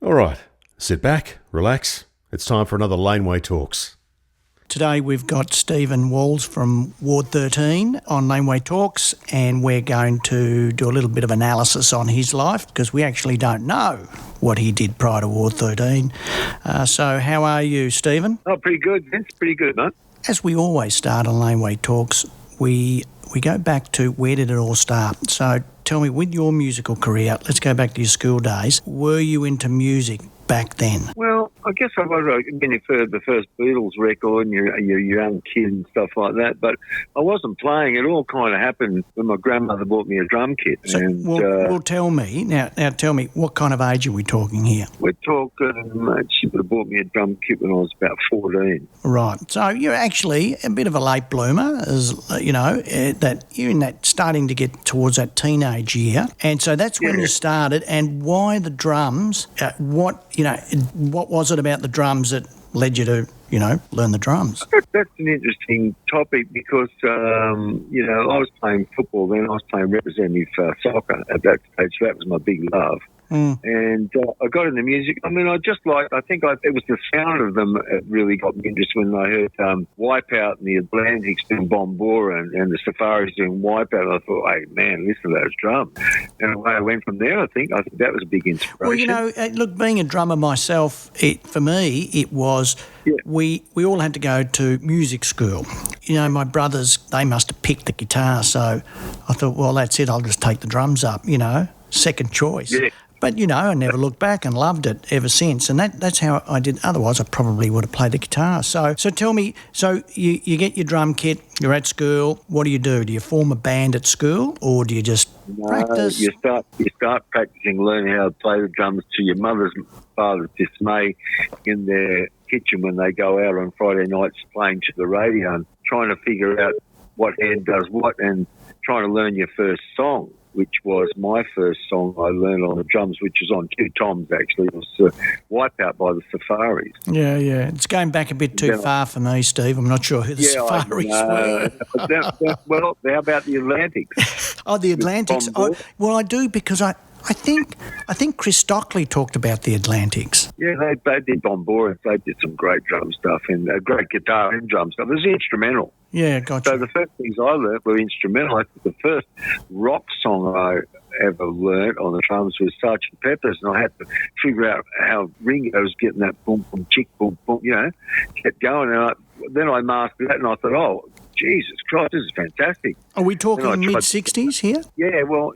All right, sit back, relax. It's time for another Laneway Talks. Today we've got Stephen Walls from Ward 13 on Laneway Talks, and we're going to do a little bit of analysis on his life because we actually don't know what he did prior to Ward 13. So how are you, Stephen? Oh, pretty good, Vince. Pretty good, mate. As we always start on Laneway Talks, we go back to where did it all start? So tell me, with your musical career, let's go back to your school days. Were you into music back then? Well, I guess I was when you heard the first Beatles record and you're a young kid and stuff like that, but I wasn't playing. It all kind of happened when my grandmother bought me a drum kit. So, well, tell me, now tell me, what kind of age are we talking here? We're talking, she would have bought me a drum kit when I was about 14. Right. So you're actually a bit of a late bloomer, as you know, that you're in that starting to get towards that teenage year. And so that's when you started. And why the drums? What was it about the drums that led you to, learn the drums? That's an interesting topic because, I was playing football then. I was playing representative soccer at that stage. So that was my big love. And I got into music. I mean, it was the sound of them that really got me interested when I heard Wipeout and the Atlantics doing Bombora and the Safaris doing Wipeout. And I thought, hey, man, listen to those drums. And away I went from there, I think that was a big inspiration. Well, look, being a drummer myself, for me, it was... Yeah. We all had to go to music school. My brothers, they must have picked the guitar, so I thought, well, that's it, I'll just take the drums up, second choice. Yeah. But, I never looked back and loved it ever since. And that's how I did. Otherwise, I probably would have played the guitar. So tell me, you get your drum kit, you're at school. What do? Do you form a band at school or do you just practice? You start practicing, learning how to play the drums to your mother's and father's dismay in their kitchen when they go out on Friday nights playing to the radio and trying to figure out what hand does what and trying to learn your first song, which was my first song I learned on the drums, which was on two toms, actually. It was Wipeout by the Safaris. Yeah. It's going back a bit too far for me, Steve. I'm not sure who the Safaris were. Well, how about the Atlantics? Oh, the Atlantics. Well, I do because I think Chris Stockley talked about the Atlantics. Yeah, they did Bombora. They did some great drum stuff and great guitar and drum stuff. It was instrumental. Yeah, gotcha. So the first things I learned were instrumental. I think the first rock song I ever learned on the drums was Sgt. Pepper's, and I had to figure out how Ringo was getting that boom, boom, chick, boom, boom, kept going. And then I mastered that, and I thought, oh, Jesus Christ, this is fantastic. Are we talking mid-60s here? Yeah, it was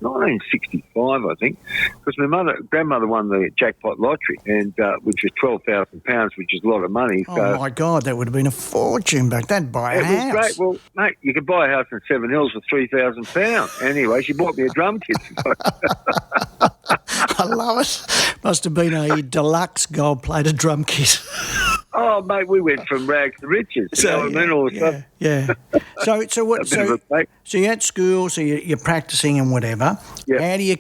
1965, I think, because my grandmother won the jackpot lottery, and which was £12,000, which is a lot of money. Oh, my God, that would have been a fortune back then. Buy a house. It was great. Well, mate, you could buy a house in Seven Hills for £3,000. Anyway, she bought me a drum kit. I love it. Must have been a deluxe gold-plated drum kit. Oh, mate, we went from rags to riches. So you're at school, so you're practicing and whatever. Yeah. How do you,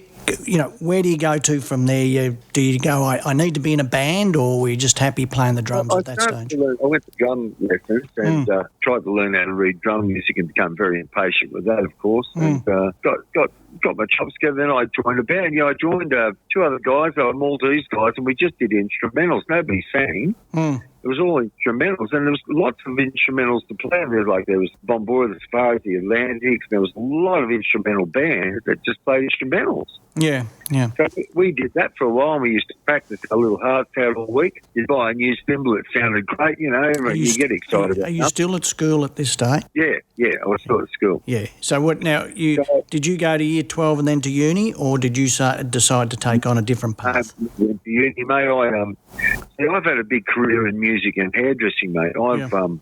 where do you go to from there? Do you go, I need to be in a band, or were you just happy playing the drums at that stage? I went to drum lessons and tried to learn how to read drum music and become very impatient with that, of course. And got my chops together. Then I joined a band. I joined two other guys, they were Maltese guys, and we just did instrumentals. Nobody sang. It was all instrumentals, and there was lots of instrumentals to play. There was Bombora, the Safaris, the Atlantics. There was a lot of instrumental bands that just played instrumentals. Yeah. So we did that for a while, and we used to practice a little hard out all week. You'd buy a new cymbal, it sounded great, you get excited. Are you still at school at this day? Yeah, I was still at school. Yeah. So what now? Did you go to year 12 and then to uni, or did you decide to take on a different path? Went to uni, mate. I've had a big career in music and hairdressing, mate.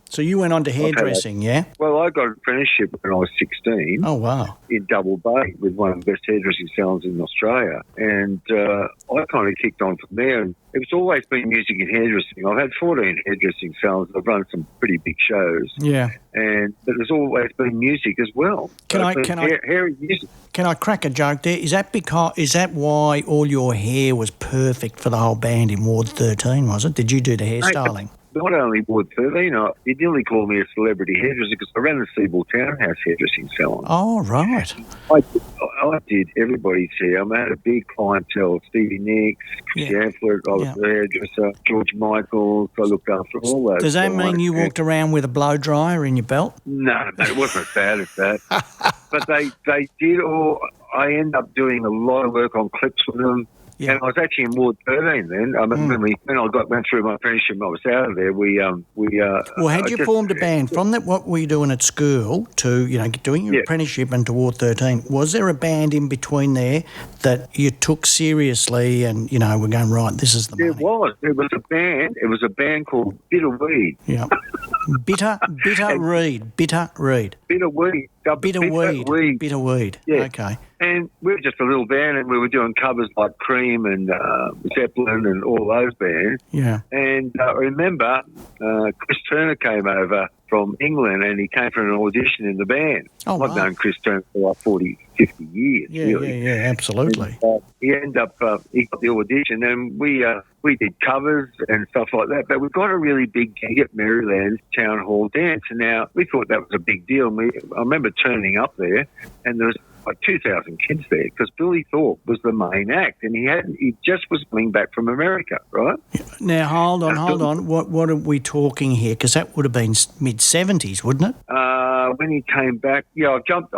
So you went on to hairdressing, yeah? Well, I got an apprenticeship when I was 16. Oh, wow. In Double Bay with one of the best hairdressing salons in Australia. And I kind of kicked on from there. And it's always been music and hairdressing. I've had 14 hairdressing salons. I've run some pretty big shows. Yeah. But there's always been music as well. Hairy music. Can I crack a joke there? Is that why all your hair was perfect for the whole band in Ward 13, was it? Did you do the hairstyling? not only Ward 13, he nearly called me a celebrity hairdresser because I ran the Seaboard Townhouse hairdressing salon. Oh, right. I did everybody's hair. I had a big clientele: Stevie Nicks, Chris Amphlett, I was the hairdresser, George Michaels. I looked after all those. Does that mean you walked around with a blow dryer in your belt? No, it wasn't as bad as that. But they did all. I ended up doing a lot of work on clips with them. Yeah. And I was actually in Ward 13 then. I remember when I went through my apprenticeship, I was out of there. Well, had you formed a band from that? What were you doing at school to, doing your apprenticeship and to Ward 13? Was there a band in between there that you took seriously and, we're going, right, this is the money? It was a band. It was a band called Bitter Weed. Yeah. Bitter Reed. Bitter Weed. Yeah. Okay. And we were just a little band, and we were doing covers like Cream and Zeppelin and all those bands. Yeah. And I remember Chris Turner came over from England, and he came for an audition in the band. Oh, I've known Chris Turner for like 40, 50 years, really. Yeah, absolutely. And, he ended up, he got the audition, and we did covers and stuff like that. But we got a really big gig at Maryland's Town Hall Dance, and now we thought that was a big deal. I remember turning up there, and there was like 2,000 kids there because Billy Thorpe was the main act, and he just was coming back from America, right? Now hold on. What are we talking here? Because that would have been mid-70s, wouldn't it? When he came back, I've jumped.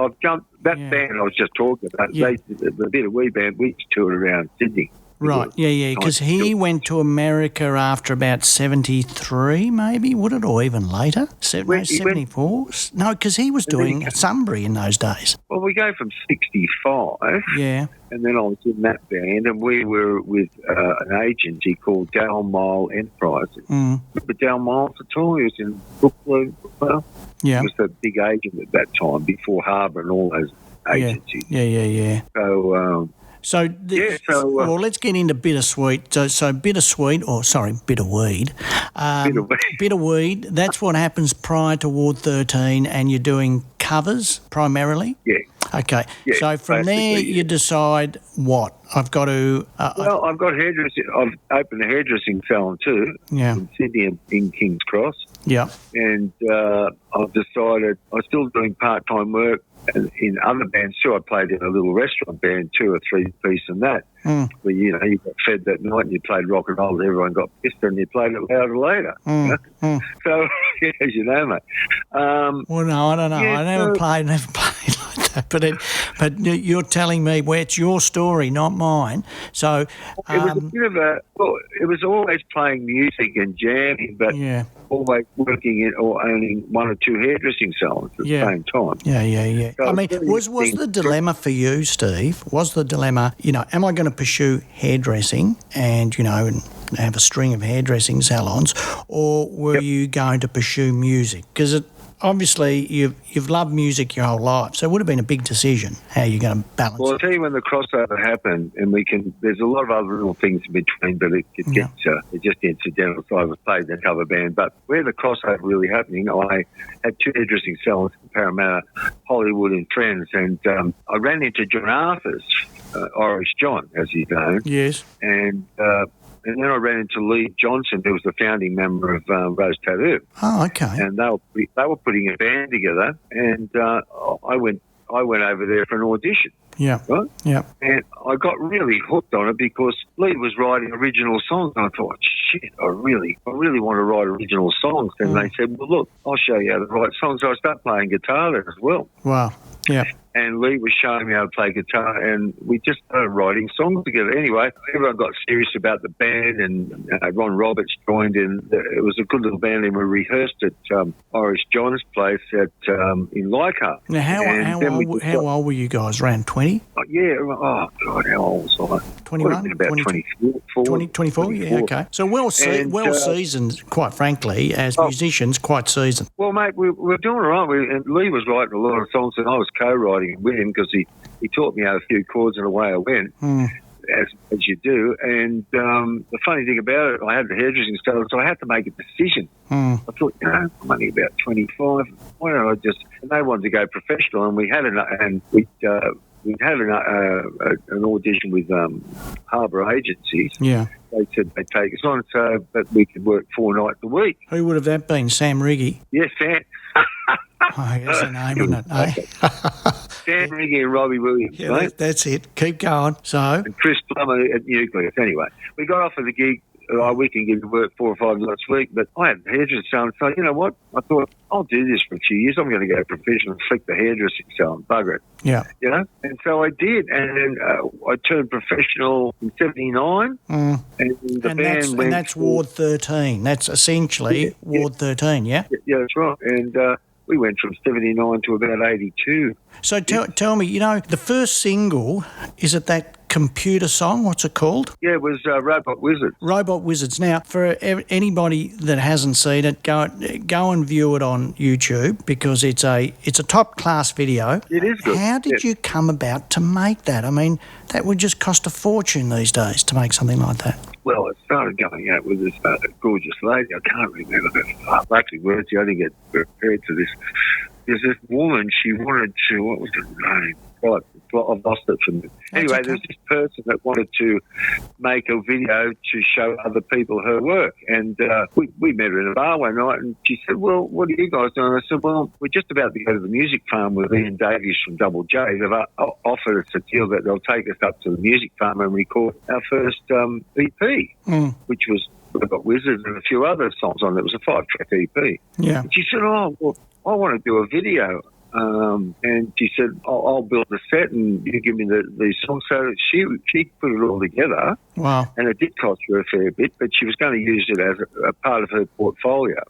That band I was just talking about, the Bitter Wee band, we toured around Sydney. Right, because he went to America after about 73, maybe, would it, or even later? 74? No, because he was doing a Sunbury in those days. Well, we go from 65. Yeah. And then I was in that band, and we were with an agency called Dale Mile Enterprises. But Dale Mile at all, he was in Brooklyn. Yeah. He was the big agent at that time, before Harbour and all those agencies. Yeah. So... well, let's get into Bittersweet. So Bittersweet, Bitterweed. Bitterweed, that's what happens prior to Ward 13, and you're doing covers primarily? Yeah. Okay. Yeah, so from there you decide what? I've got to... I've got hairdressing. I've opened a hairdressing salon too in Sydney and in King's Cross. Yeah. And I've decided I'm still doing part-time work. And in other bands too, I played in a little restaurant band, 2 or 3 piece and that. Where, you got fed that night and you played rock and roll, everyone got pissed and you played it louder later. So, as you know, mate. Well, no, I don't know. I never played like that. But you're telling me where it's your story, not mine. So it was a bit of it was always playing music and jamming, but always working in or owning 1 or 2 hairdressing salons at the same time. Yeah. So I mean, was the dilemma for you, Steve? Was the dilemma, am I going to pursue hairdressing and, and have a string of hairdressing salons, or were you going to pursue music? Because obviously you've loved music your whole life, so it would have been a big decision how you're going to balance it. Well, I'll tell you when the crossover happened, and there's a lot of other little things in between, but it's just incidental. So I was played in a cover band, but where the crossover really happening, I had 2 hairdressing salons in Parramatta, Hollywood and Friends, and I ran into John Arthur's, Irish John, as he's known. Yes. And then I ran into Lee Johnson, who was the founding member of Rose Tattoo. Oh, okay. And they were putting a band together, and I went over there for an audition. Yeah. Right? Yeah. And I got really hooked on it because Lee was writing original songs, and I thought, shit, I really want to write original songs. And they said, well, look, I'll show you how to write songs. So I started playing guitar there as well. Wow. Yeah. And Lee was showing me how to play guitar, and we just started writing songs together. Anyway, everyone got serious about the band, and Ron Roberts joined in. It was a good little band, and we rehearsed at Irish John's place in Leichhardt. Now, how old were you guys? Around 20? Oh, God, how old was I? 21? About 24. 24, yeah, okay. So well seasoned, quite frankly, as musicians, quite seasoned. Well, mate, we were doing all right. And Lee was writing a lot of songs, and I was co-writing with him because he taught me how a few chords and away I went, as you do. And the funny thing about it, I had the hairdressing salon, so I had to make a decision. I thought, I'm only about 25. Why don't I just... And they wanted to go professional, and we had an audition with Harbour Agencies. Yeah. they said they'd take us on so that we could work 4 nights a week. Who would have that been? Sam Riggy? Yes, Sam. Oh, that's the name, isn't it? Eh? Sam Riggy and Robbie Williams, Yeah, mate. that's it. Keep going. So, And Chris Plummer at Nucleus. Anyway, we got offered the gig. We can give you work 4 or 5 nights a week, but I had hairdressing salon, so you know what? I thought, I'll do this for a few years. I'm going to go professional and flick the hairdressing salon, bugger it. yeah. You know? And so I did, and then I turned professional in 79, and the band went... And that's Ward 13. That's essentially Ward 13, yeah? Yeah, that's right. And we went from 79 to about 82. So tell me, you know, the first single, is it that computer song? What's it called? Yeah, it was Robot Wizards. Robot Wizards. Now, for anybody that hasn't seen it, go and view it on YouTube because it's a top class video. It is good. How did you come about to make that? I mean, that would just cost a fortune these days to make something like that. Well, it started going out with this gorgeous lady. I can't remember her lucky words. I didn't get prepared to this. There's this woman, she wanted to, what was her name? Right, I've lost it from me. Anyway, there's this person that wanted to make a video to show other people her work. And we met her in a bar one night, and she said, well, what are you guys doing? I said, well, we're just about to go to the music farm with Ian Davies from Double J. They've offered us a deal that they'll take us up to the music farm and record our first EP, which was Robot Wizards and a few other songs on it. It was a 5-track EP. Yeah. And she said, oh, well, I want to do a video. And she said, I'll build a set and you give me the songs. So she put it all together. Wow. And it did cost her a fair bit, but she was going to use it as a part of her portfolio.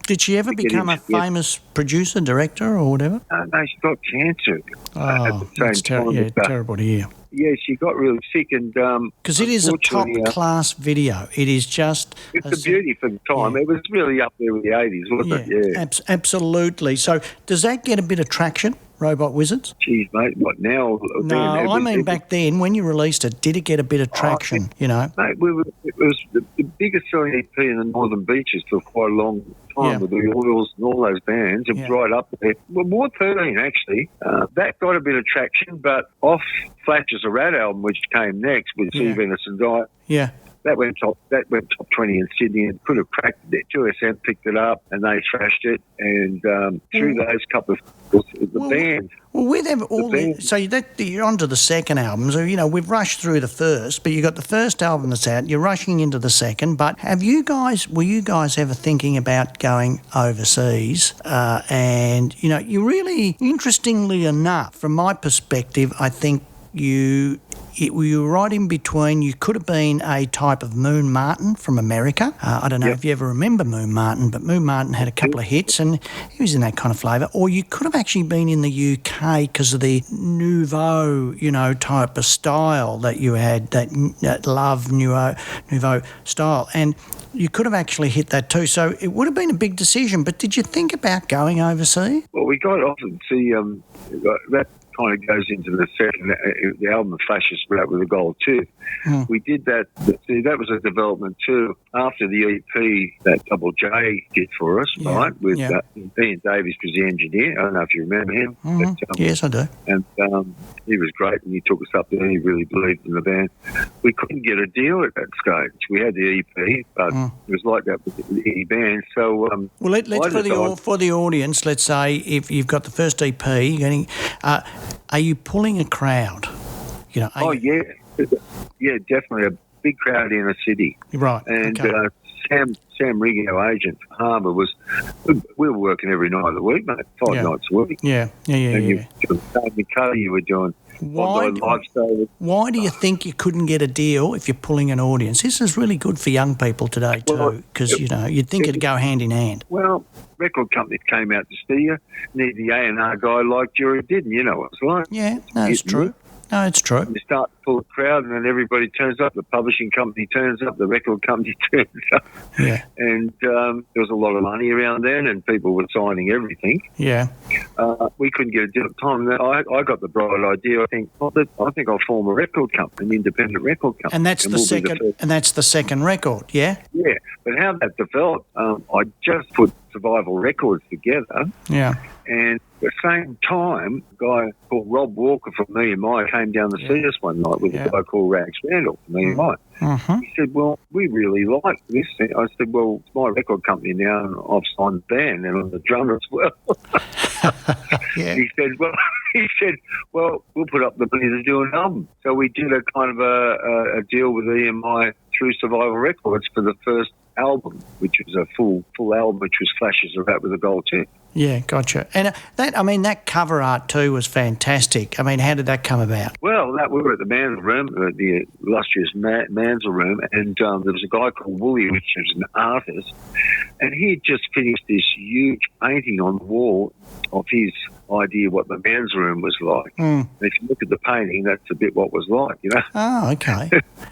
Did she ever become a famous producer, director or whatever? No, she got cancer at the same that's time. terrible to hear. Yeah, she got really sick and... Because it is a top-class video. It is just... It's a beauty for the time. Yeah. It was really up there with the 80s, wasn't it? Yeah. Absolutely. So does that get a bit of traction, Robot Wizards? Geez, mate, what now? No, I mean back then, when you released it, did it get a bit of traction, you know? Mate, it was the biggest selling EP in the Northern Beaches for quite a long time with the Oils and all those bands. It was right up there. Well, more 13, actually. That got a bit of traction, but off Flatcher's a Rat album, which came next with Venice and Die. Yeah. That went top 20 in Sydney and could have cracked it. 2SM picked it up and they thrashed it. And through those couple of band. Well, with so you're on to the second album. So, you know, we've rushed through the first, but you got the first album that's out. You're rushing into the second. But were you guys ever thinking about going overseas? And, you know, you really, interestingly enough, from my perspective, I think you were right in between. You could have been a type of Moon Martin from America. I don't know if you ever remember Moon Martin, but Moon Martin had a couple of hits and he was in that kind of flavour. Or you could have actually been in the UK because of the nouveau, you know, type of style that you had, that love nouveau style. And you could have actually hit that too. So it would have been a big decision. But did you think about going overseas? Well, we got often see that kind of goes into the second, the album Flashes Out with a Gold Tooth. We did that. See, that was a development too after the EP that Double J did for us, right? With Ian Davies was the engineer. I don't know if you remember him. But, yes, I do. And he was great, and he took us up there. He really believed in the band. We couldn't get a deal at that stage. We had the EP, but it was like that with the band. So, well, for the audience, let's say if you've got the first EP, are you pulling a crowd? You know. Yeah, definitely a big crowd in a city. Right. And Sam Riggy, our agent for Harbour, we were working every night of the week, mate, 5 nights a week. Yeah. And you were doing Cuddy, you were doing Why do you think you couldn't get a deal if you're pulling an audience? This is really good for young people today too, because you know you'd think it'd go hand in hand. Well, record companies came out to see you. Need the A&R guy liked you, or didn't. You know what it's like. Yeah, no, it's true. No, it's true. You start to pull a crowd, and then everybody turns up. The publishing company turns up. The record company turns up. Yeah. And there was a lot of money around then, and people were signing everything. Yeah. We couldn't get a deal at the time. I got the bright idea. I think I'll form a record company, an independent record company. And that's the second record. Yeah. Yeah. But how that developed, I just put Survival Records together. Yeah. And at the same time, a guy called Rob Walker from Me and Mine came down to see us one night with a guy called Rags Randall from Me and Mine. He said, well, we really like this. I said, well, it's my record company now, and I've signed the band, and I'm the drummer as well. He said, well, we'll put up the money to do an album. So we did a kind of a deal with EMI through Survival Records for the first album, which was a full album, which was Flashes of Rat with a Gold Tip. Yeah, gotcha. And that cover art too was fantastic. I mean, how did that come about? Well, we were at the Mansell Room, the illustrious Mansell Room, and there was a guy called Wooly, which was an artist, and he had just finished this huge painting on the wall of his idea what the Mansell Room was like. And if you look at the painting, that's a bit what was like, you know. Oh, okay.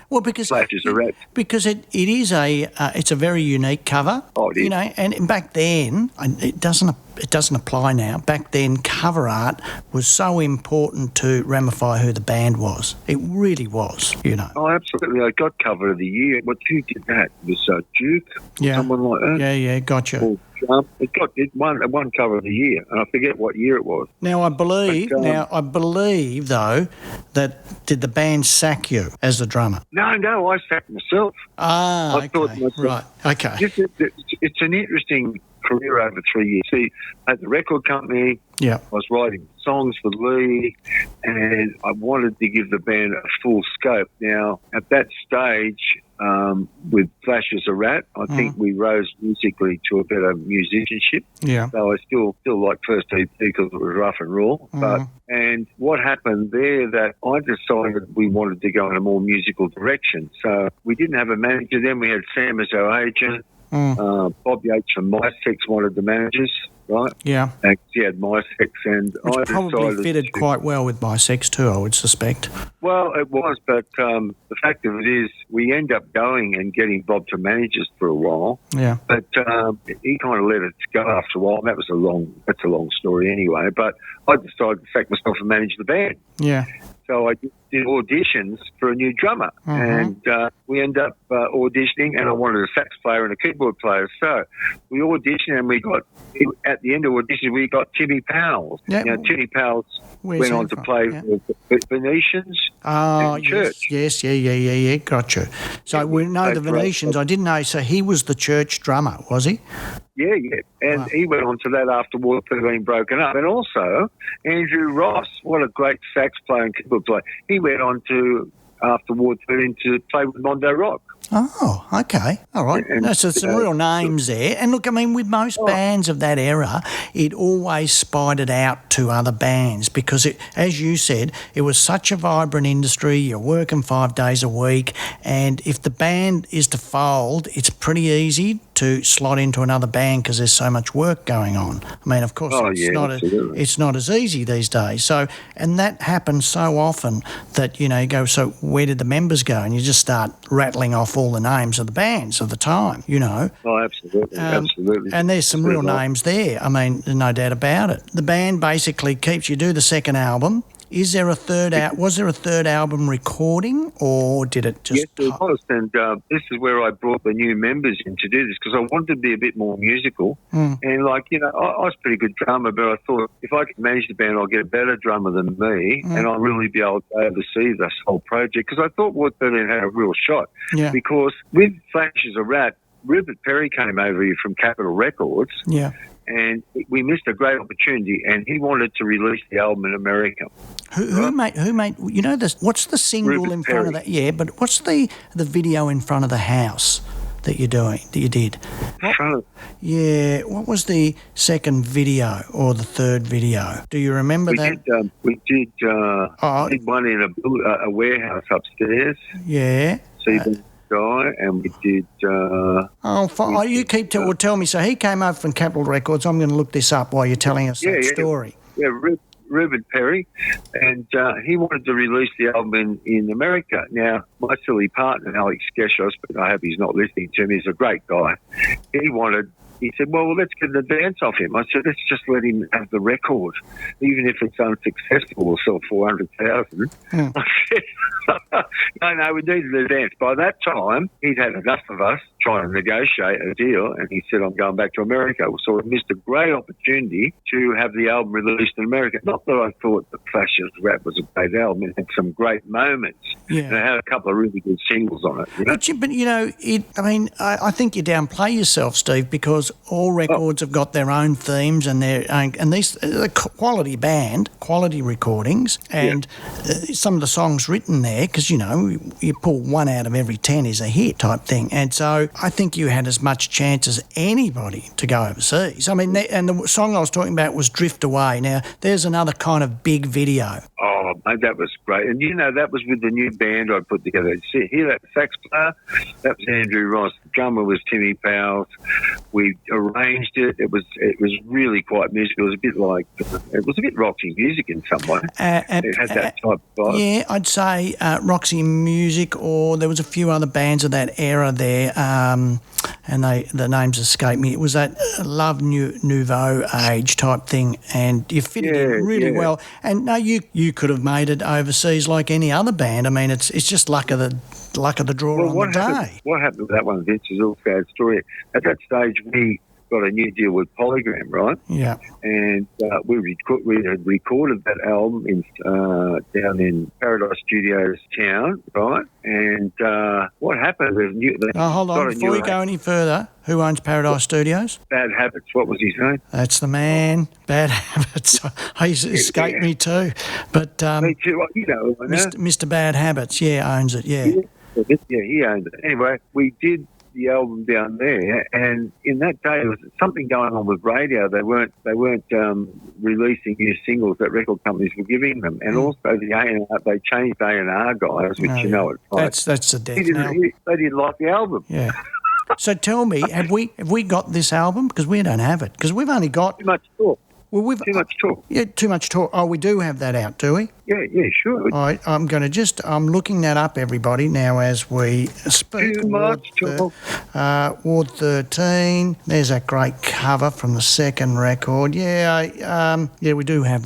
Well, because Flashes of Rat. Because it is it's a very unique cover. Oh, it is. You know, and back then it doesn't apply now. Back then, cover art was so important to ramify who the band was. It really was, you know. Oh, absolutely. I got cover of the year. Who did that? It was Duke, someone like that. Yeah, gotcha. It won cover of the year, and I forget what year it was. Now I believe though that did the band sack you as the drummer? No, I sacked myself. I thought myself, right, okay. It's an interesting career over 3 years. See, at the record company, I was writing songs for Lee, and I wanted to give the band a full scope. Now, at that stage, with Flashes of Rat, I think we rose musically to a better musicianship. Yeah. So I still like first EP because it was rough and raw. And what happened there that I decided we wanted to go in a more musical direction. So we didn't have a manager then. We had Sam as our agent. Bob Yates from My Sex wanted the managers, right? Yeah. And he had My Sex, and which probably fitted quite well with My Sex too, I would suspect. Well, it was, but the fact of it is we end up going and getting Bob to manage us for a while. Yeah. But he kind of let it go after a while. That's a long story anyway, but I decided to sack myself and manage the band. Yeah. So I did auditions for a new drummer, and we ended up auditioning, and I wanted a sax player and a keyboard player. So we auditioned, and we got, at the end of audition, we got Tim Powles. Yep. Now, Tim Powles went on to play with the Venetians and Church. Yes, yeah, gotcha. So we know the Venetians. I didn't know, so he was the Church drummer, was he? Yeah. And he went on to that after War 13 broken up. And also, Andrew Ross, what a great sax player and keyboard player. He went on to, after War 13, to play with Mondo Rock. Oh, okay. All right. So some real names there. And look, I mean, with most bands of that era, it always spied out to other bands because, as you said, it was such a vibrant industry. You're working 5 days a week. And if the band is to fold, it's pretty easy to slot into another band because there's so much work going on. I mean, of course, it's not as easy these days. So, and that happens so often that, you go, so where did the members go? And you just start rattling off all the names of the bands of the time, Oh, absolutely, absolutely. And there's some real names there. I mean, there's no doubt about it. The band basically keeps you do the second album. Was there a third album recording, or did it just... Yes, there was, and this is where I brought the new members in to do this, because I wanted to be a bit more musical. And, I was a pretty good drummer, but I thought if I could manage the band, I'll get a better drummer than me, and I'll really be able to oversee this whole project, because I thought War 13 had a real shot. Yeah. Because with Flashes of Rat, Rupert Perry came over here from Capitol Records. Yeah. And we missed a great opportunity, and he wanted to release the album in America. Who made what's the single Rupert in front of that? Yeah, but what's the video in front of the house that you did? What was the second video or the third video? Do you remember that? We did one in a warehouse upstairs. Yeah. Guy, and we did... you keep tell me. So he came over from Capitol Records. I'm going to look this up while you're telling us that story. Yeah, Rupert Perry, and he wanted to release the album in America. Now, my silly partner, Alex Geshos, but I hope he's not listening to me, he's a great guy. He said, well, let's get an advance off him. I said, let's just let him have the record. Even if it's unsuccessful, we'll sell 400,000. I said, no, we need an advance. By that time, he'd had enough of us, trying to negotiate a deal, and he said, I'm going back to America. So we missed a great opportunity to have the album released in America. Not that I thought The Clash's Rap was a great album. It had some great moments. Yeah. And it had a couple of really good singles on it. You know? I think you downplay yourself, Steve, because all records have got their own themes and these quality band, quality recordings, and some of the songs written there, because, you pull 1 out of every 10 is a hit type thing. And so I think you had as much chance as anybody to go overseas. I mean, and the song I was talking about was Drift Away. Now, there's another kind of big video. Oh, mate, that was great. And, that was with the new band I put together. See, hear that sax player? That was Andrew Ross. The drummer was Tim Powles. We arranged it. It was really quite musical. It was a bit Roxy music in some way. It had that type of vibe. Yeah, I'd say Roxy music, or there was a few other bands of that era there, and the names escape me. It was that Love Nouveau age type thing, and you fitted in really well. And no, you could have made it overseas like any other band. I mean, it's just luck of the draw on the day. What happened with that one, Vince, is all sad story. At that stage, we got a new deal with Polygram, right? Yeah. And we had recorded that album down in Paradise Studios town, right? And what happened? Hold on. Before we go any further, who owns Paradise Studios? Bad Habits. What was his name? That's the man. Bad Habits. He's escaped me too. But me too. Mr. Bad Habits, owns it. Yeah, he owns it. Anyway, we did the album down there, and in that day there was something going on with radio. They weren't releasing new singles that record companies were giving them, and also the A&R, they changed A&R guys, which it's like that's the death. They didn't like the album. Yeah. So tell me, have we got this album? Because we don't have it. Because we've only got too much talk. Well, too much talk. Yeah, too much talk. Oh, we do have that out, do we? Yeah, sure. All right, I'm looking that up, everybody, now as we speak. Too much talk. Ward 13. There's that great cover from the second record. Yeah, we do have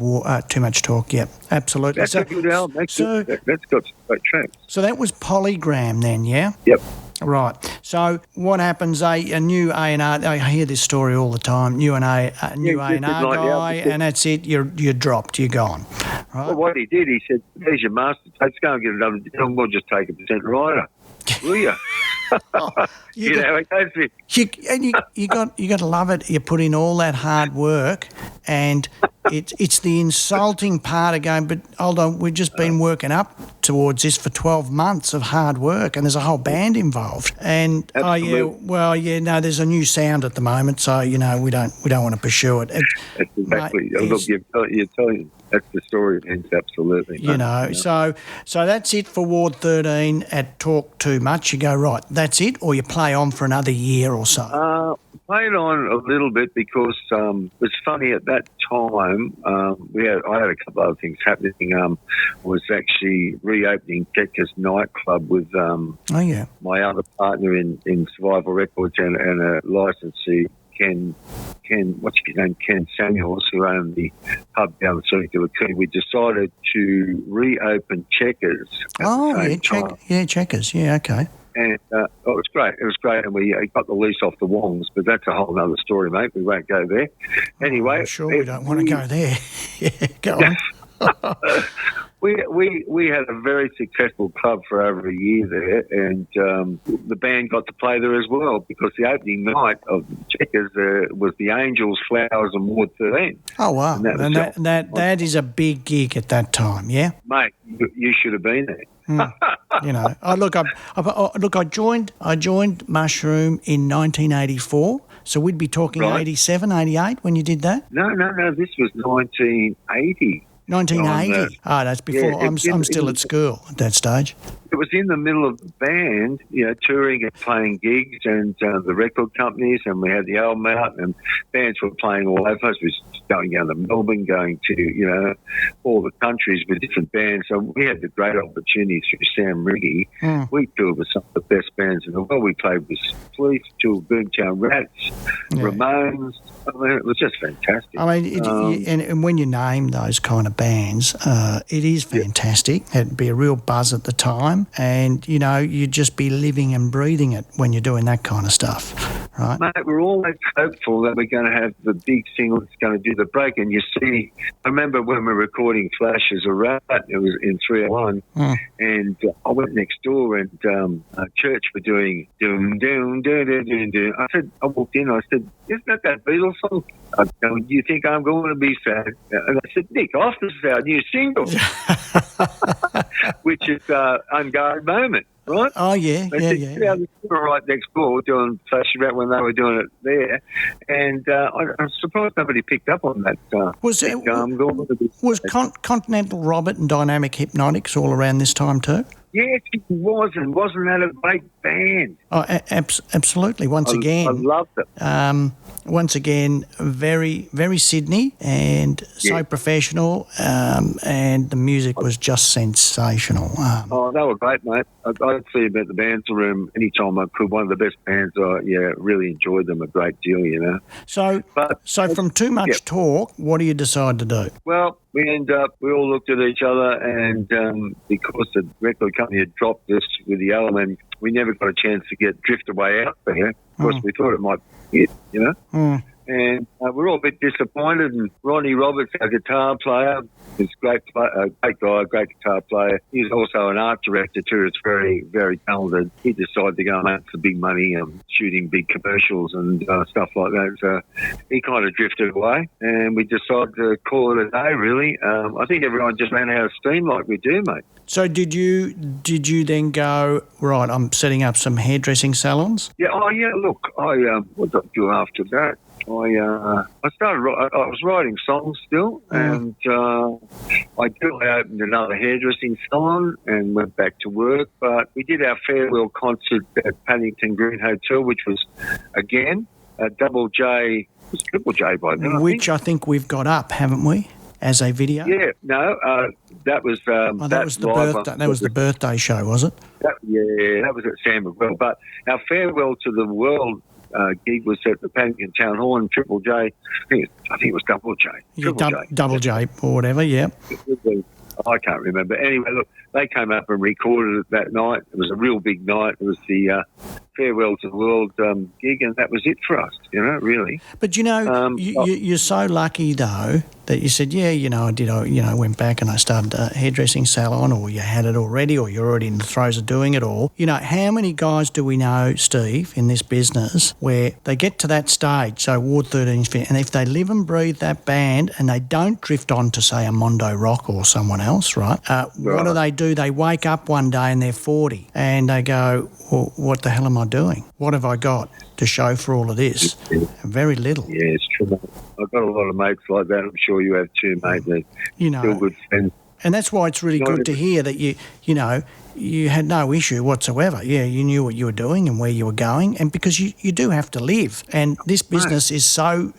Too Much Talk. Yep, absolutely. That's a good album. That's got some great tracks. So that was Polygram then, yeah? Yep. Right. So what happens? A new A&R. I hear this story all the time. New A&R guy, and that's it. You're dropped. You're gone. Right. Well, what he did, he said, "There's your master. Let's go and get another deal. We'll just take a % rider, will you?" You got to love it. You put in all that hard work, and it's the insulting part of going, but hold on, we've just been working up towards this for 12 months of hard work, and there's a whole band involved. And there's a new sound at the moment, so we don't want to pursue it. That's exactly. Look, you're telling. That's the story of Hens, absolutely. So that's it for Ward 13 at Talk Too Much. You go, right, that's it, or you play on for another year or so? Played on a little bit because it was funny at that time. I had a couple of other things happening. Was actually reopening Checkers nightclub with my other partner in Survival Records and a licensee, Ken, what's his name? Ken Samuels, who owned the pub down the Circular Quay. We decided to reopen Checkers. Checkers. Yeah, okay. And it was great. It was great, and we got the lease off the Wongs, but that's a whole other story, mate. We won't go there. Anyway, I'm sure we don't want to go there. Yeah, go on. We had a very successful club for over a year there, and the band got to play there as well because the opening night of Checkers was the Angels, Flowers and Ward 13. Oh, wow. And that is a big gig at that time, yeah? Mate, you should have been there. I joined Mushroom in 1984, so we'd be talking 87, 88 when you did that? No, this was 1980. 1980. That's before. Yeah, I'm still at school at that stage. It was in the middle of the band, touring and playing gigs, and the record companies, and we had the album out, and bands were playing all over us. We were going down to Melbourne, going to all the countries with different bands. So we had the great opportunity through Sam Riggy. We toured with some of the best bands in the world. We played with Police, toured Boomtown Rats, Ramones. I mean, it was just fantastic. I mean, and when you name those kind of bands, it is fantastic. It'd be a real buzz at the time. time, and, you know, you'd just be living and breathing it when you're doing that kind of stuff, right? Mate, we're always hopeful that we're going to have the big single that's going to do the break. And you see, I remember when we were recording Flash as a Rat, it was in 301, and I went next door and church were doing doom, doom, doom, doom, doom, doom. I walked in, I said, isn't that Beatles song? I go, do you think I'm going to be sad? And I said, Nick, off, this is our new single, which is Unguarded Moment. Right? Oh, yeah, they were right next door doing Flash Rat when they were doing it there. And I'm surprised nobody picked up on that. Was Continental Robert and Dynamic Hypnotics all around this time too? Yes, it was, and wasn't that a great band? Oh, absolutely. Once again, I loved it. Once again, very, very Sydney and so professional, and the music was just sensational. They were great, mate. I'd see them at the bands room anytime I could. One of the best bands. Really enjoyed them a great deal, you know. So from too much talk, what do you decide to do? Well, we all looked at each other, and because the record company had dropped us with the Element, we never got a chance to get Drift Away out there. Of course, we thought it might be it, you know. And we're all a bit disappointed. And Ronnie Roberts, our guitar player, is a great guy, great guitar player. He's also an art director too. It's very, very talented. He decided to go and make some big money shooting big commercials and stuff like that. So he kind of drifted away, and we decided to call it a day, really. I think everyone just ran out of steam like we do, mate. So did you then go, right, I'm setting up some hairdressing salons? Yeah, look, what did I do after that? I was writing songs still, and I opened another hairdressing salon and went back to work. But we did our farewell concert at Paddington Green Hotel, which was, again, a Double J, it was Triple J by then. Which I think we've got up, haven't we, as a video? Yeah, no, that was that was the birthday. That was the birthday show, was it? That was at San Miguel. But our farewell to the world gig was at the Paddington Town Hall, and Triple J. I think it was Double J. Double J or whatever. Yeah. I can't remember. Anyway, look, they came up and recorded it that night. It was a real big night. It was the farewell to the world gig, and that was it for us. You know, really. But you know, you're so lucky though that you said, yeah, you know, I did. I went back and I started a hairdressing salon, or you had it already, or you're already in the throes of doing it all. You know, how many guys do we know, Steve, in this business where they get to that stage, so Ward 13, and if they live and breathe that band and they don't drift on to, say, a Mondo Rock or someone else, right? What do? They wake up one day and they're 40 and they go, well, what the hell am I doing? What have I got to show for all of this? Very little. Yeah, it's true. I've got a lot of mates like that. I'm sure you have too, mate. They're still good friends. And that's why it's really good to hear that you had no issue whatsoever. Yeah, you knew what you were doing and where you were going, and because you do have to live. And this business is so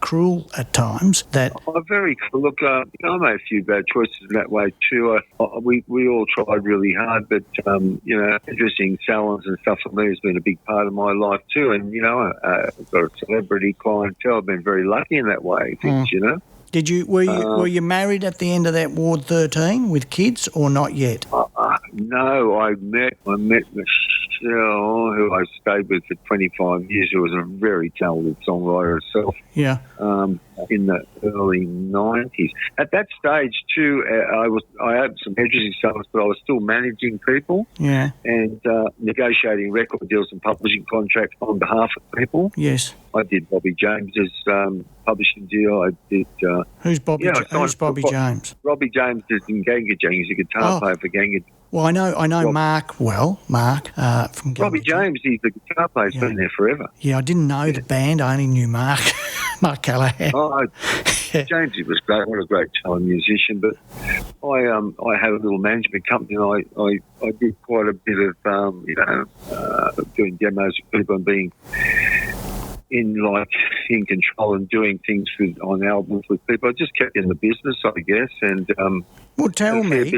cruel at times that... very cool. Look, I made a few bad choices in that way too. We all tried really hard, but, interesting salons and stuff for me has been a big part of my life too. And, I've got a celebrity clientele. I've been very lucky in that way, things, you know. Were you married at the end of that Ward 13 with kids or not yet? No, I met Michelle, who I stayed with for 25 years, who was a very talented songwriter herself. Yeah. In the early 90s. At that stage too, I opened some hairdressing salons, but I was still managing people. Yeah. And negotiating record deals and publishing contracts on behalf of people. Yes. I did Bobby James's publishing deal. I did. Who's Bobby James? Robbie James is in Ganga Jang. He's a guitar player for Ganga. Well, I know Mark well. Mark from Ganga. Robbie James, he's the guitar player. He's been there forever. Yeah, I didn't know the band. I only knew Mark. Mark Callahan. James, he was great. What a great talented musician. But I had a little management company, and I did quite a bit of doing demos with people and being in in control and doing things on albums with people. I just kept in the business, I guess, and well, tell me.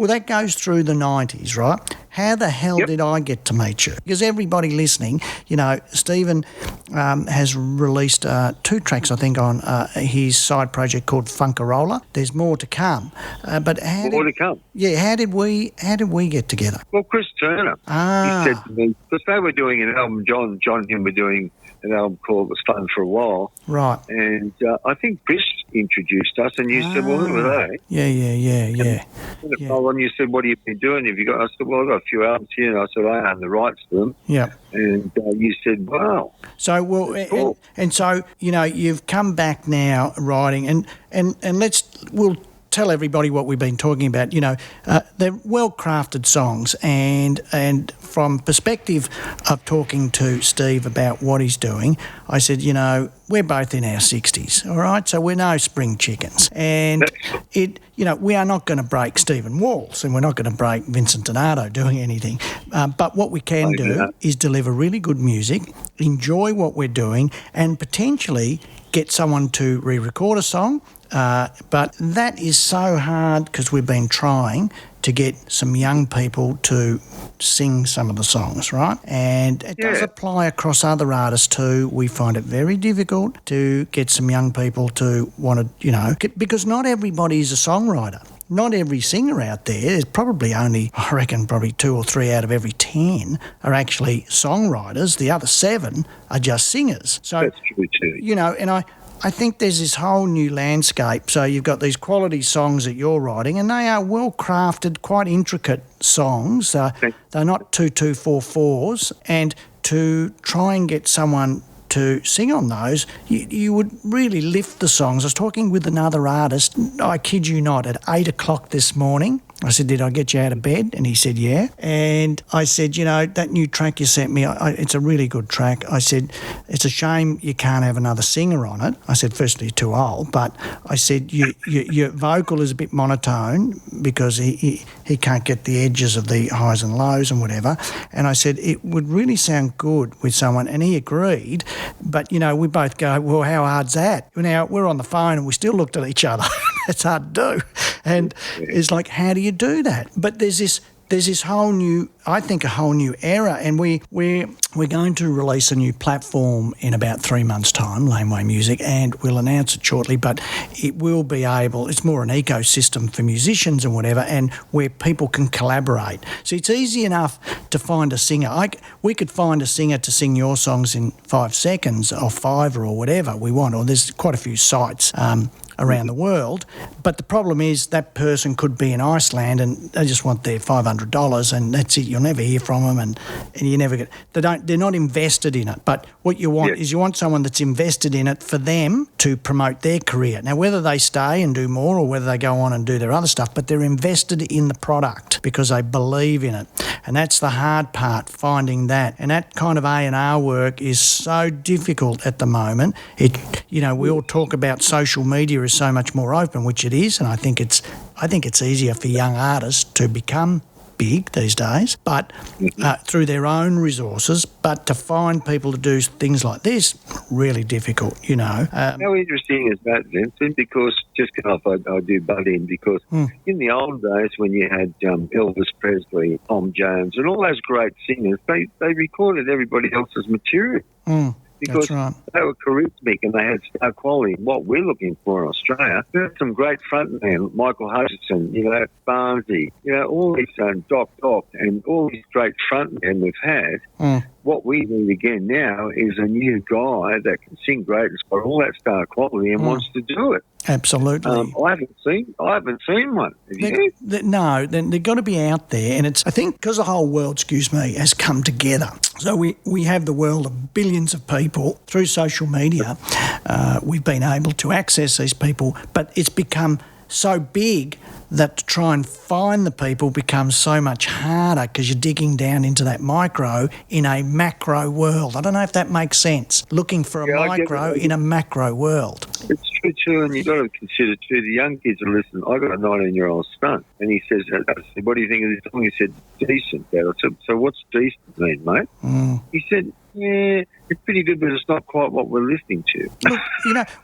That goes through the 90s, right? How the hell did I get to meet you? Because everybody listening, Stephen has released 2 tracks, I think, on his side project called Funkarola. There's more to come. But more to come. Yeah, how did we get together? Well, Chris Turner. He said to me, because they were doing an album, John and him were doing an album called Was Fun for a While. Right. And I think Chris introduced us, and you said, well, who are they? Yeah. And you said, what have you been doing? Have you got? I said, well, I've got a few albums here, and I said, I own the rights to them. Yeah. And you said, wow. So, cool. and so, you've come back now writing, and we'll tell everybody what we've been talking about. They're well-crafted songs, and from perspective of talking to Steve about what he's doing, I said, we're both in our 60s, all right? So we're no spring chickens. And we are not going to break Stephen Walls, and we're not going to break Vincent Donato doing anything. But what we can do is deliver really good music, enjoy what we're doing, and potentially get someone to re-record a song. But that is so hard because we've been trying to get some young people to sing some of the songs, right? And it does apply across other artists too. We find it very difficult to get some young people to want to, because not everybody is a songwriter. Not every singer out there, there's probably only, I reckon, probably 2 or 3 out of every 10 are actually songwriters. The other 7 are just singers. So, that's true too. And I think there's this whole new landscape. So you've got these quality songs that you're writing, and they are well-crafted, quite intricate songs. They're not 2-2-4-4s. And to try and get someone to sing on those, you would really lift the songs. I was talking with another artist, I kid you not, at 8 o'clock this morning. I said, did I get you out of bed? And he said, yeah. And I said, that new track you sent me, it's a really good track. I said, it's a shame you can't have another singer on it. I said, firstly, you're too old. But I said, your vocal is a bit monotone because he can't get the edges of the highs and lows and whatever. And I said, it would really sound good with someone. And he agreed. But, we both go, well, how hard's that? Now, we're on the phone and we still looked at each other. It's hard to do. And it's like, how do you do that? But there's this whole new, I think, a whole new era, and we're going to release a new platform in about 3 months' time, Laneway Music, and we'll announce it shortly. But it will be it's more an ecosystem for musicians and whatever, and where people can collaborate. So it's easy enough to find a singer. We could find a singer to sing your songs in 5 seconds or 5 or whatever we want. Or there's quite a few sites around the world, but the problem is that person could be in Iceland and they just want their $500 and that's it. You'll never hear from them, and you never get. They're not invested in it. But what you want is you want someone that's invested in it for them to promote their career. Now, whether they stay and do more or whether they go on and do their other stuff, but they're invested in the product because they believe in it, and that's the hard part, finding that. And that kind of A&R work is so difficult at the moment. We all talk about social media is so much more open, which it is, and I think it's easier for young artists to become big these days, but through their own resources. But to find people to do things like this, really difficult, How interesting is that, Vincent? Because just I do butt in, because in the old days when you had Elvis Presley, Tom Jones, and all those great singers, they recorded everybody else's material. Because they were charismatic and they had star quality. What we're looking for in Australia, we have some great frontmen, Michael Hutchison, Barnesy, all these Doc, and all these great frontmen we've had. What we need again now is a new guy that can sing great, has got all that star quality and wants to do it. Absolutely. I haven't seen one. Have you? No, they've got to be out there, and I think because the whole world, has come together. So we have the world of billions of people through social media. We've been able to access these people, but it's become so big that to try and find the people becomes so much harder because you're digging down into that micro in a macro world. I don't know if that makes sense. Looking for a micro in a macro world. It's good too, and you've got to consider too, the young kids are listening. I got a 19-year-old son, and he says, I said, what do you think of this song? He said, decent, Dad. I said, so what's decent mean, mate? He said, yeah, it's pretty good, but it's not quite what we're listening to.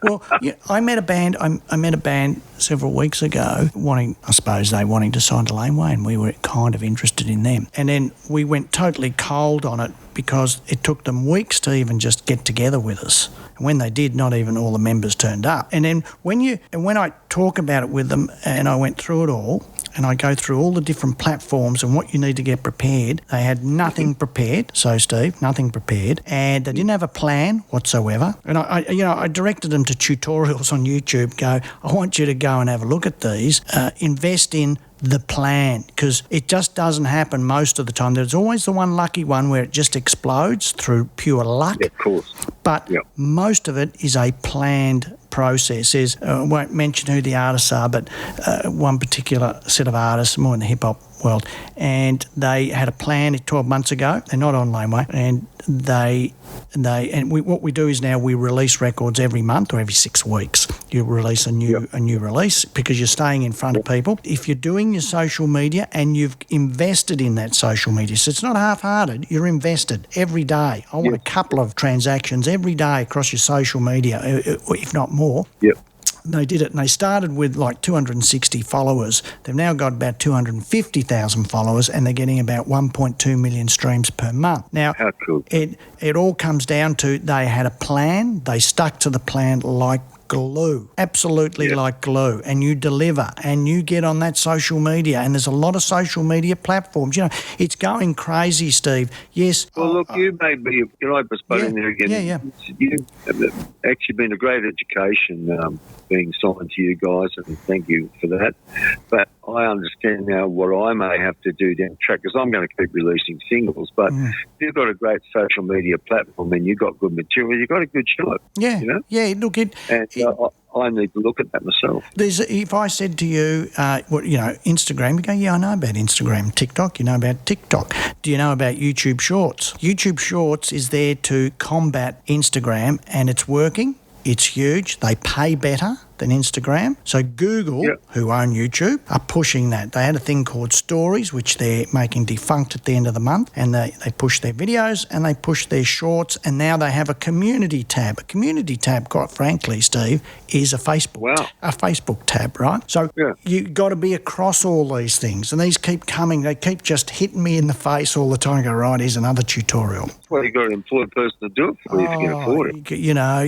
Look, I met a band. I met a band several weeks ago, wanting to sign to Laneway, and we were kind of interested in them. And then we went totally cold on it because it took them weeks to even just get together with us. And when they did, not even all the members turned up. And then when I talk about it with them, and I went through it all, and I go through all the different platforms and what you need to get prepared. They had nothing prepared. So, Steve, nothing prepared. And they didn't have a plan whatsoever. And I directed them to tutorials on YouTube. I want you to go and have a look at these. Invest in the plan, because it just doesn't happen most of the time. There's always the one lucky one where it just explodes through pure luck. Yeah, of course. But most of it is a planned process. I won't mention who the artists are, but one particular set of artists, more in the hip-hop world, and they had a plan 12 months ago. They're not on Laneway, and what we do is now we release records every month or every 6 weeks. You release a new release because you're staying in front of people. If you're doing your social media and you've invested in that social media, so it's not half-hearted, you're invested every day. I want a couple of transactions every day across your social media, if not more. Yep. They did it, and they started with like 260 followers. They've now got about 250,000 followers, and they're getting about 1.2 million streams per month. Now, how cool. It all comes down to they had a plan. They stuck to the plan like glue, absolutely like glue, and you deliver and you get on that social media, and there's a lot of social media platforms. It's going crazy, Steve. Yes. Well, look, you may be, can I postpone in there again? Yeah. You've actually been a great education being signed to you guys, and thank you for that. But I understand now what I may have to do down the track, because I'm going to keep releasing singles. But if you've got a great social media platform and you've got good material, you've got a good show. Yeah, look, I need to look at that myself. If I said to you, Instagram, you go, yeah, I know about Instagram. TikTok, you know about TikTok. Do you know about YouTube Shorts? YouTube Shorts is there to combat Instagram, and it's working. It's huge. They pay better than Instagram. So Google, who own YouTube, are pushing that. They had a thing called Stories, which they're making defunct at the end of the month, and they push their videos and they push their shorts, and now they have a community tab. A community tab, quite frankly, Steve, is a Facebook tab, right? So you've got to be across all these things, and these keep coming. They keep just hitting me in the face all the time. I go, right, here's another tutorial. Well, you've got to employ a person to do it for you if you can afford it.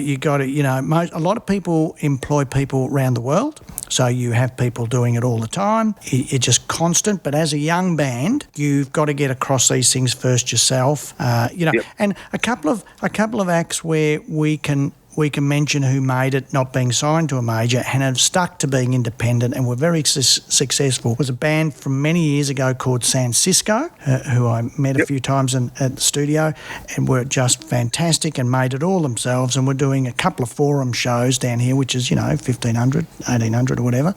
You got to, a lot of people employ people around the world, so you have people doing it all the time. It's just constant. But as a young band, you've got to get across these things first yourself. And a couple of acts where we can mention who made it, not being signed to a major, and have stuck to being independent and were very successful. Was a band from many years ago called San Cisco, who I met a few times at the studio, and were just fantastic and made it all themselves, and were doing a couple of forum shows down here, which is, 1,500, 1,800 or whatever,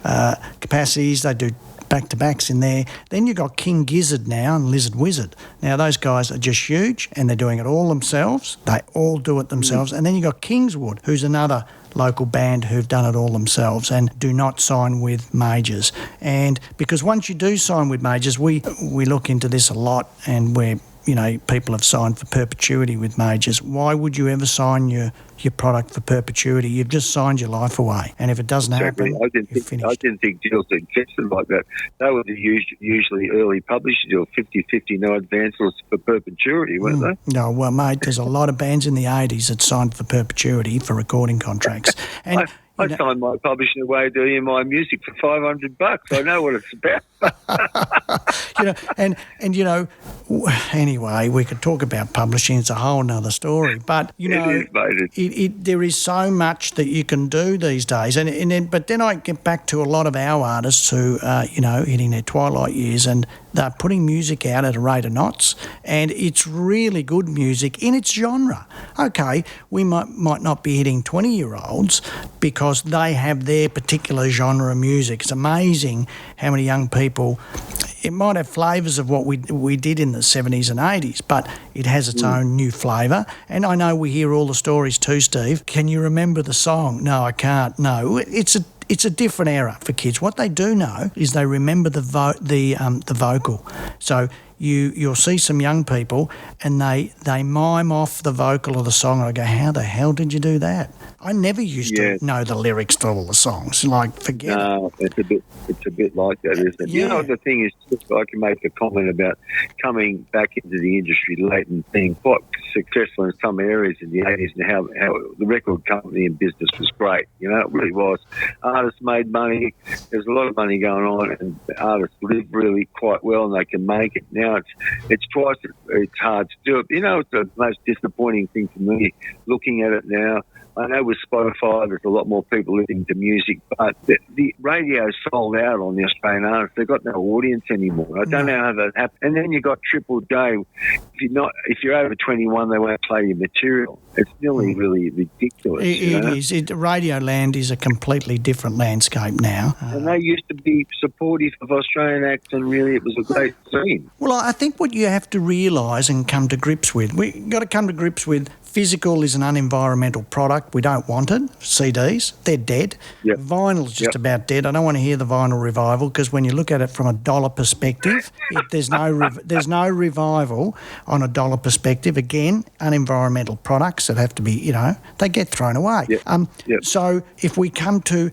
capacities. They do back-to-backs in there. Then you've got King Gizzard now and Lizard Wizard. Now, those guys are just huge, and they're doing it all themselves. They all do it themselves. And then you've got Kingswood, who's another local band who've done it all themselves and do not sign with majors. And because once you do sign with majors, we look into this a lot, and people have signed for perpetuity with majors. Why would you ever sign your product for perpetuity? You've just signed your life away, and if it doesn't happen, you're finished. I didn't think deals existed like that. They were usually early publishing deals, 50-50, no advances for perpetuity, weren't they? No, well, mate, there's a lot of bands in the 80s that signed for perpetuity for recording contracts. And I signed my publishing away doing my music for $500. I know what it's about. Anyway, we could talk about publishing. It's a whole nother story. But there is so much that you can do these days. But then I get back to a lot of our artists who are, hitting their twilight years, and They're putting music out at a rate of knots, and it's really good music in its genre. Okay, we might not be hitting 20-year-olds because they have their particular genre of music. It's amazing how many young people... It might have flavours of what we did in the 70s and 80s, but it has its own new flavour. And I know we hear all the stories too, Steve. Can you remember the song? No, I can't. No, it's a different era for kids. What they do know is they remember the vocal. So you'll see some young people and they mime off the vocal of the song, and I go, how the hell did you do that? I never used to know the lyrics to all the songs. Like, forget it. No, it's a bit like that, isn't it? Yeah. You know, the thing is, I can make a comment about coming back into the industry late and being quite successful in some areas in the 80s, and how the record company and business was great. You know, it really was. Artists made money. There's a lot of money going on, and artists live really quite well, and they can make it. Now it's twice it's hard to do it. You know, it's the most disappointing thing for me looking at it now. I know with Spotify there's a lot more people listening to music, but the radio's sold out on the Australian artists. They've got no audience anymore. I don't know how that happened. And then you've got Triple J. If you're over 21, they won't play your material. It's really, really ridiculous. It is. Radio land is a completely different landscape now. And they used to be supportive of Australian acts, and really it was a great scene. Well, I think what you have to realise and come to grips with, we've got to come to grips with, physical is an unenvironmental product. We don't want it. CDs, they're dead. Yep. Vinyl's just about dead. I don't want to hear the vinyl revival, because when you look at it from a dollar perspective, there's no revival on a dollar perspective. Again, unenvironmental products that have to be, they get thrown away. Yep. So if we come to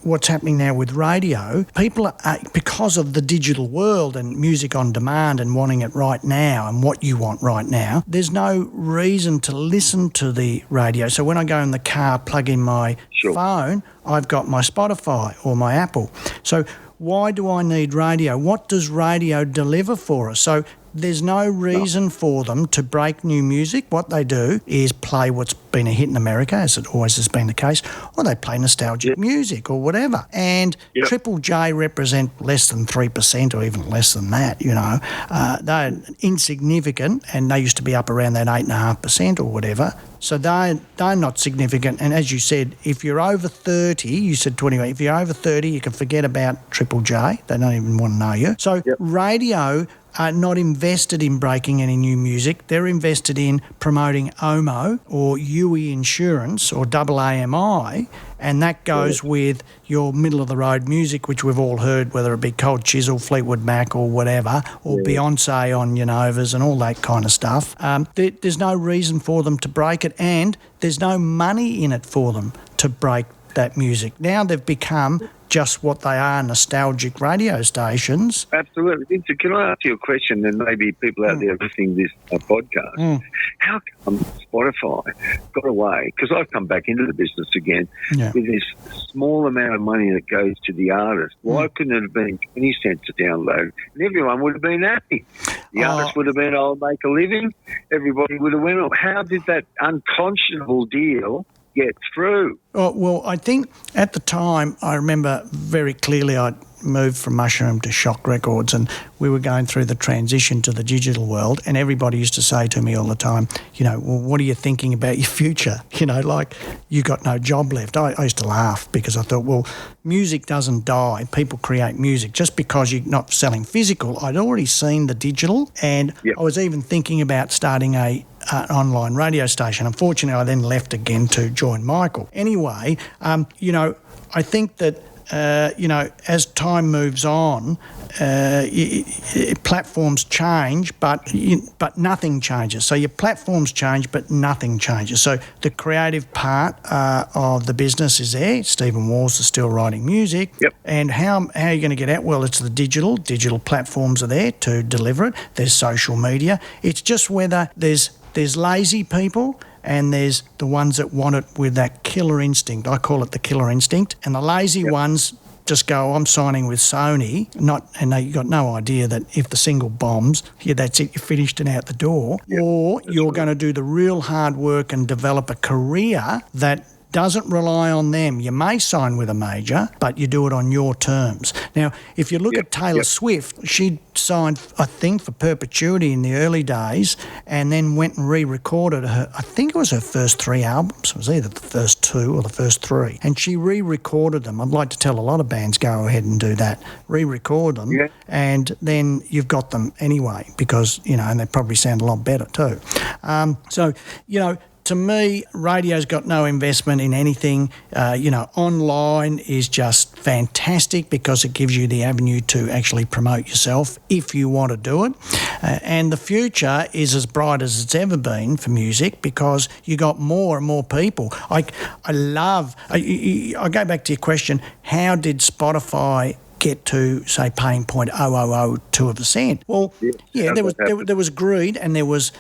what's happening now with radio, people are, because of the digital world and music on demand and wanting it right now and what you want right now, there's no reason to listen to the radio. So when I go in the car, plug in my phone, I've got my Spotify or my Apple. So why do I need radio? What does radio deliver for us? So there's no reason for them to break new music. What they do is play what's been a hit in America, as it always has been the case, or they play nostalgic music or whatever. And Triple J represent less than 3% or even less than that, They're insignificant, and they used to be up around that 8.5% or whatever. So they're not significant. And as you said, if you're over 30, you said 21, if you're over 30, you can forget about Triple J. They don't even want to know you. So radio are not invested in breaking any new music. They're invested in promoting OMO or UE Insurance or AAMI, and that goes with your middle-of-the-road music, which we've all heard, whether it be Cold Chisel, Fleetwood Mac or whatever, or Beyonce on Novas and all that kind of stuff. There's no reason for them to break it, and there's no money in it for them to break that music. Now they've become just what they are, nostalgic radio stations. Absolutely. Vincent, can I ask you a question, and maybe people out there listening to this podcast? How come Spotify got away? Because I've come back into the business again with this small amount of money that goes to the artist. Why couldn't it have been 20 cents a download? And everyone would have been happy. The artist would have been able to make a living. Everybody would have went, how did that unconscionable deal get through? Well, I think at the time, I remember very clearly I'd moved from Mushroom to Shock Records, and we were going through the transition to the digital world, and everybody used to say to me all the time, well, what are you thinking about your future? Like, you got no job left. I used to laugh because I thought, well, music doesn't die. People create music. Just because you're not selling physical, I'd already seen the digital, and I was even thinking about starting an online radio station. Unfortunately, I then left again to join Michael. Anyway, I think that as time moves on, platforms change, but nothing changes. So your platforms change, but nothing changes. So the creative part of the business is there. Stephen Walls is still writing music. And how are you going to get out? Well, it's the digital platforms are there to deliver it. There's social media. It's just whether there's lazy people and there's the ones that want it with that killer instinct. I call it the killer instinct. And the lazy ones just go, I'm signing with Sony, and you got no idea that if the single bombs, that's it, you're finished and out the door. Or you're going to do the real hard work and develop a career that doesn't rely on them. You may sign with a major, but you do it on your terms. Now, if you look at Taylor Swift, she signed, I think, for perpetuity in the early days, and then went and re-recorded her, I think it was her first 3 albums. It was either the first 2 or the first 3. And she re-recorded them. I'd like to tell a lot of bands, go ahead and do that. Re-record them, and then you've got them anyway, because, and they probably sound a lot better too. To me, radio's got no investment in anything. Online is just fantastic because it gives you the avenue to actually promote yourself if you want to do it. And the future is as bright as it's ever been for music because you got more and more people. I go back to your question, how did Spotify get to, say, paying 0.0002%? Well, there was greed, and there was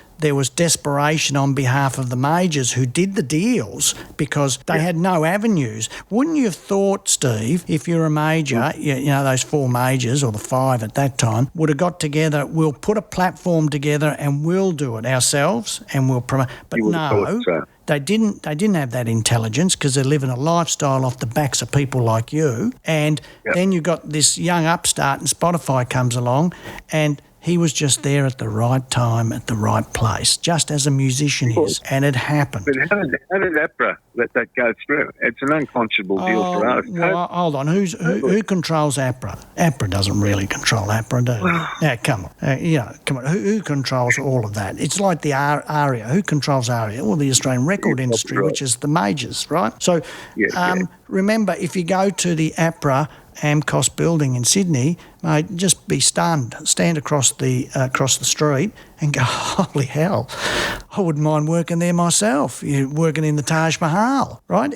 desperation on behalf of the majors who did the deals because they had no avenues. Wouldn't you have thought, Steve, if you're a major, those 4 majors or the 5 at that time would have got together, we'll put a platform together and we'll do it ourselves and we'll promote. But no, they didn't have that intelligence because they're living a lifestyle off the backs of people like you. And then you got this young upstart and Spotify comes along, and he was just there at the right time, at the right place, just as a musician is, and it happened. But how did APRA let that go through? It's an unconscionable deal for us. Well, hold on. Who controls APRA? APRA doesn't really control APRA, do they? Yeah, come on. Come on. Who controls all of that? It's like the ARIA. Who controls ARIA? Well, the Australian record industry, which is the majors, right? So remember, if you go to the APRA Amcos building in Sydney, mate, just be stunned. Stand across the street and go, holy hell, I wouldn't mind working there myself. You're working in the Taj Mahal, right?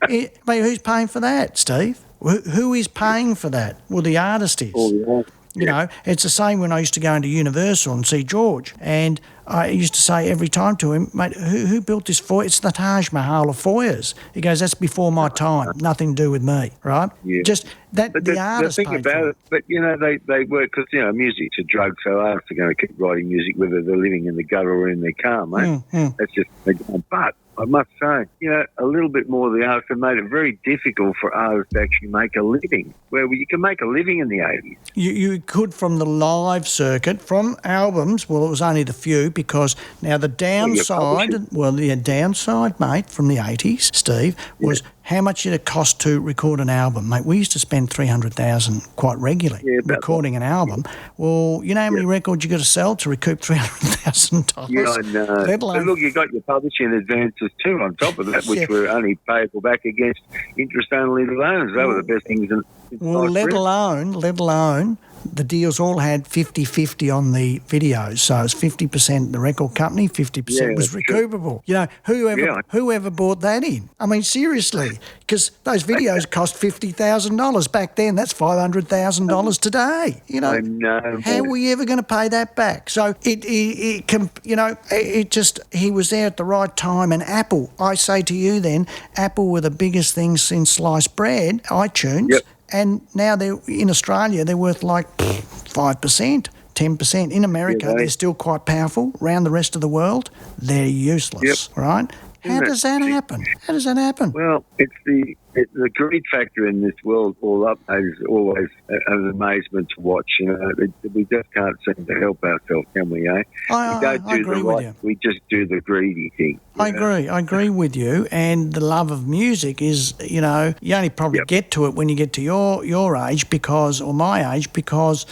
Mate, who's paying for that, Steve? Who is paying for that? Well, the artist is. It's the same when I used to go into Universal and see George, and I used to say every time to him, mate, who built this foyer? It's the Taj Mahal of foyers. He goes, that's before my time, nothing to do with me, right? Yeah. Just that the artist paid for it. But, they work because, music's a drug, so artists are going to keep writing music whether they're living in the gutter or in their car, mate. That's just, but I must say, a little bit more of the artists have made it very difficult for artists to actually make a living, where you can make a living in the 80s. You could from the live circuit, from albums, well, it was only the few, because now the downside, downside, mate, from the 80s, Steve, was how much did it cost to record an album, mate? We used to spend $300,000 quite regularly recording an album. Well, you know how many records you got to sell to recoup $300,000? Yeah, I know. But look, you got your publishing advances too on top of that, which were only payable back against interest-only loans. They were the best things in let alone, the deals all had 50-50 on the videos. So it was 50% the record company, 50% was recoupable. Whoever bought that in? I mean, seriously, because those videos cost $50,000 back then. That's $500,000 today. I know. How are we ever going to pay that back? So he was there at the right time. And Apple, I say to you then, Apple were the biggest thing since sliced bread, iTunes. Yep. And now they're in Australia, they're worth like 5%, 10%. In America, they're still quite powerful. Around the rest of the world, they're useless, right? How does that happen? Well, it's the greed factor in this world all up is always an amazement to watch. We just can't seem to help ourselves, can we, eh? I agree with you. We just do the greedy thing. I agree with you. And the love of music is, you only probably get to it when you get to your age or my age, because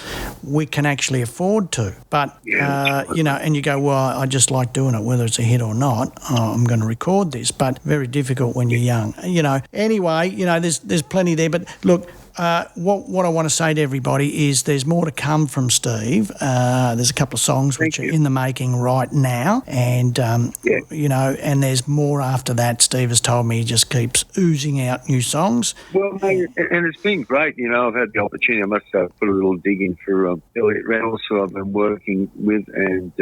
we can actually afford to. But, and you go, well, I just like doing it, whether it's a hit or not. I'm going to record this, but very difficult when you're young. Anyway, there's plenty there. But look, what I want to say to everybody is there's more to come from Steve. There's a couple of songs which are in the making right now, and and there's more after that. Steve has told me he just keeps oozing out new songs. Well, mate, and it's been great. I've had the opportunity. I must put a little dig in for Elliot Reynolds, who I've been working with, and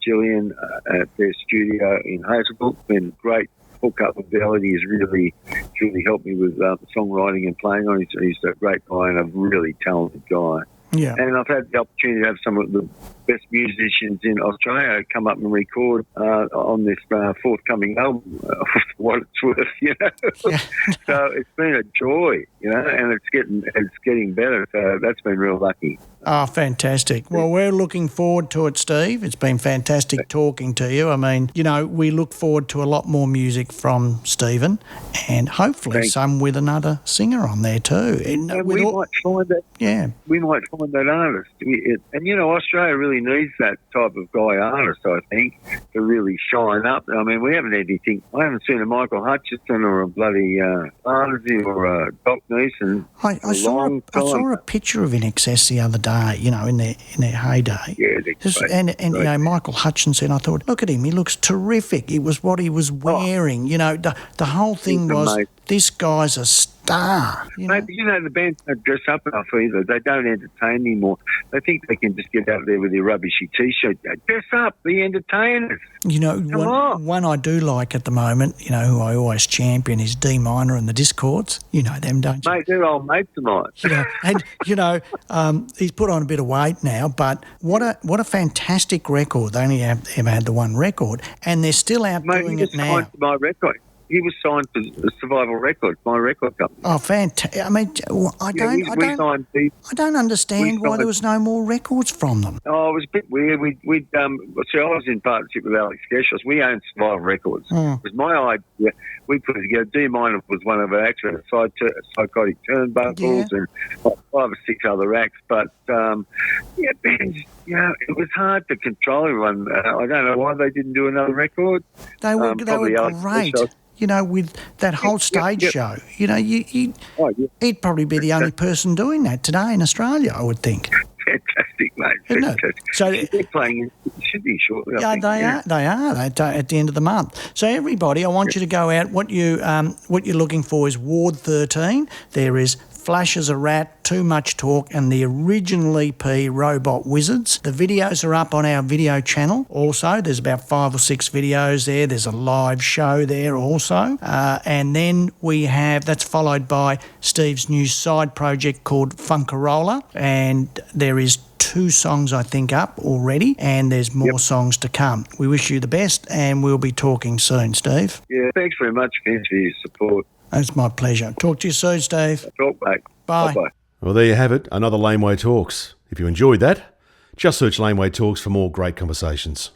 Gillian at their studio in Hazelbrook. It's been great. Hook up with Elliot. He's really helped me with songwriting and playing on. He's a great guy and a really talented guy. Yeah. And I've had the opportunity to have some of the best musicians in Australia come up and record on this forthcoming album, for what it's worth, Yeah. So it's been a joy, and it's getting better. So that's been real lucky. Oh, fantastic. Well, we're looking forward to it, Steve. It's been fantastic talking to you. I mean, we look forward to a lot more music from Stephen, and hopefully some with another singer on there too. And we might find that. Yeah. We might find that artist. Australia really needs that type of guy artist, I think, to really shine up. I mean, we haven't had anything. I haven't seen a Michael Hutchison or a bloody Barnesy or a Doc Neeson. I saw a picture of In Excess the other day, in their heyday. Yeah, and Michael Hutchinson, I thought, look at him, he looks terrific. It was what he was wearing. The whole thing was, this guy's a star. Mate, the band don't dress up enough either. They don't entertain anymore. They think they can just get out there with their rubbishy T-shirt. Dress up, be entertainers. One I do like at the moment, who I always champion is D Minor and the Discords. You know them, don't you? Mate, they're old mates of mine. And he's put on a bit of weight now, but what a fantastic record. They only ever had the one record, and they're still out doing it now. Signed to my record. He was signed to Survival Records, my record company. Oh, fantastic! I mean, I don't understand why there was no more records from them. Oh, it was a bit weird. I was in partnership with Alex Geshos. We owned Survival Records. It was my idea. We put it together. D Minor was one of our acts. We had Psychotic Turnbuckles and 5 or 6 other acts. But bands, it was hard to control everyone. I don't know why they didn't do another record. They were great. With that whole stage show, he'd probably be the only person doing that today in Australia, I would think. Fantastic, mate. Fantastic. So they're playing. It should be shortly. Yeah, they are. They are at the end of the month. So everybody, I want you to go out. What you're looking for is Ward 13. There is Flash as a Rat, Too Much Talk, and the original EP, Robot Wizards. The videos are up on our video channel also. There's about 5 or 6 videos there. There's a live show there also. And then that's followed by Steve's new side project called Funkarola. And there is 2 songs, I think, up already, and there's more songs to come. We wish you the best, and we'll be talking soon, Steve. Yeah, thanks very much, Vince, for your support. It's my pleasure. Talk to you soon, Steve. Talk, mate. Bye. Bye-bye. Well, there you have it, another Laneway Talks. If you enjoyed that, just search Laneway Talks for more great conversations.